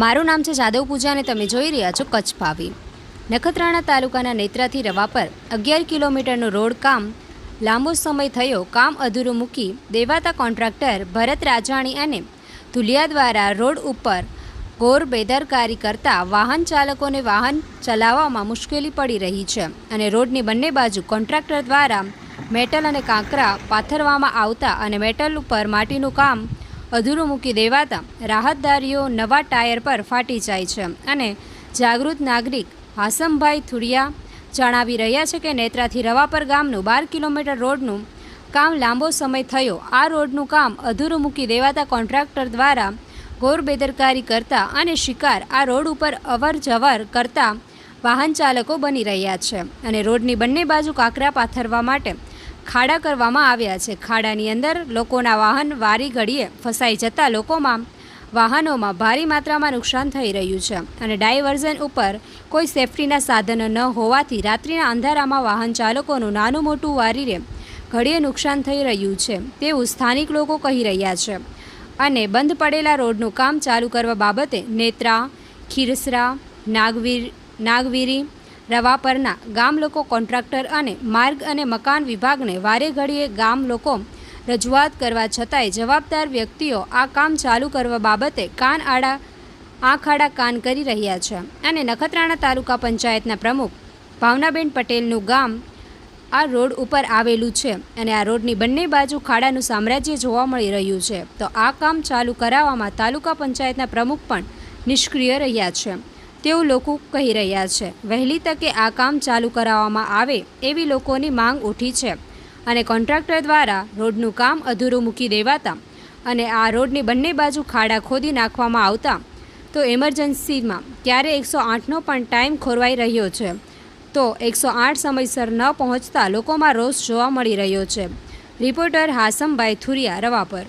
મારું નામ છે જાદવ પૂજા અને તમે જોઈ રહ્યા છો કચ્છ ભાવી। નખત્રાણા તાલુકાના નેત્રાથી રવા પર 11 કિલોમીટરનું રોડ કામ લાંબો સમય થયો કામ અધૂરું મૂકી દેવાતા કોન્ટ્રાક્ટર ભરત રાજાણી અને ધુલિયા દ્વારા રોડ ઉપર ઘોર બેદરકારી કરતા વાહન ચાલકોને વાહન ચલાવવામાં મુશ્કેલી પડી રહી છે અને રોડની બંને બાજુ કોન્ટ્રાક્ટર દ્વારા મેટલ અને કાંકરા પાથરવામાં આવતા અને મેટલ ઉપર માટીનું કામ અધૂરું મૂકી દેવાતા રાહતદારીઓ નવા ટાયર પર ફાટી જાય છે અને જાગૃત નાગરિક હાસમભાઈ થુડિયા જણાવી રહ્યા છે કે નેત્રાથી રવા પર ગામનું 12 કિલોમીટર રોડનું કામ લાંબો સમય થયો આ રોડનું કામ અધૂરું મૂકી દેવાતા કોન્ટ્રાક્ટર દ્વારા ઘોર બેદરકારી કરતા અને શિકાર આ રોડ ઉપર અવર જવર કરતા વાહન ચાલકો બની રહ્યા છે અને રોડની બંને બાજુ કાંકરા પાથરવા માટે ખાડા કરવામાં આવ્યા છે। ખાડાની અંદર લોકોના વાહન વારી ઘડીએ ફસાઈ જતા વાહનોમાં ભારે માત્રામાં નુકસાન થઈ રહ્યું છે અને ડાયવર્ઝન ઉપર કોઈ સેફટીના સાધનો ન હોવાથી રાત્રિના અંધારામાં વાહન ચાલકોનું નાનું મોટું વારીને ઘડીએ નુકસાન થઈ રહ્યું છે તેવું સ્થાનિક લોકો કહી રહ્યા છે અને બંધ પડેલા રોડનું કામ ચાલુ કરવા બાબતે નેત્રા, ખીરસરા, નાગવીરી, રવા પરના ગામ લોકો કોન્ટ્રાક્ટર અને માર્ગ અને મકાન વિભાગને વારે ઘડીએ ગામ લોકો રજૂઆત કરવા છતાંય જવાબદાર વ્યક્તિઓ આ કામ ચાલુ કરવા બાબતે આંખ આડા કાન કરી રહ્યા છે અને નખત્રાણા તાલુકા પંચાયતના પ્રમુખ ભાવનાબેન પટેલનું ગામ આ રોડ ઉપર આવેલું છે અને આ રોડની બંને બાજુ ખાડાનું સામ્રાજ્ય જોવા મળી રહ્યું છે તો આ કામ ચાલુ કરાવવામાં તાલુકા પંચાયતના પ્રમુખ પણ નિષ્ક્રિય રહ્યા છે તેવું લોકો કહી રહ્યા છે। વહેલી તકે આ કામ ચાલુ કરાવવામાં આવે એવી લોકોની માંગ ઉઠી છે અને કોન્ટ્રાક્ટર દ્વારા રોડનું કામ અધૂરું મૂકી દેવાતા અને આ રોડની બંને બાજુ ખાડા ખોદી નાખવામાં આવતા તો એમરજન્સીમાં ત્યારે 108નો પણ ટાઈમ ખોરવાઈ રહ્યો છે તો 108 સમયસર ન પહોંચતા લોકોમાં રોષ જોવા મળી રહ્યો છે। રિપોર્ટર હાસમભાઈ થુરિયા, રવા પર।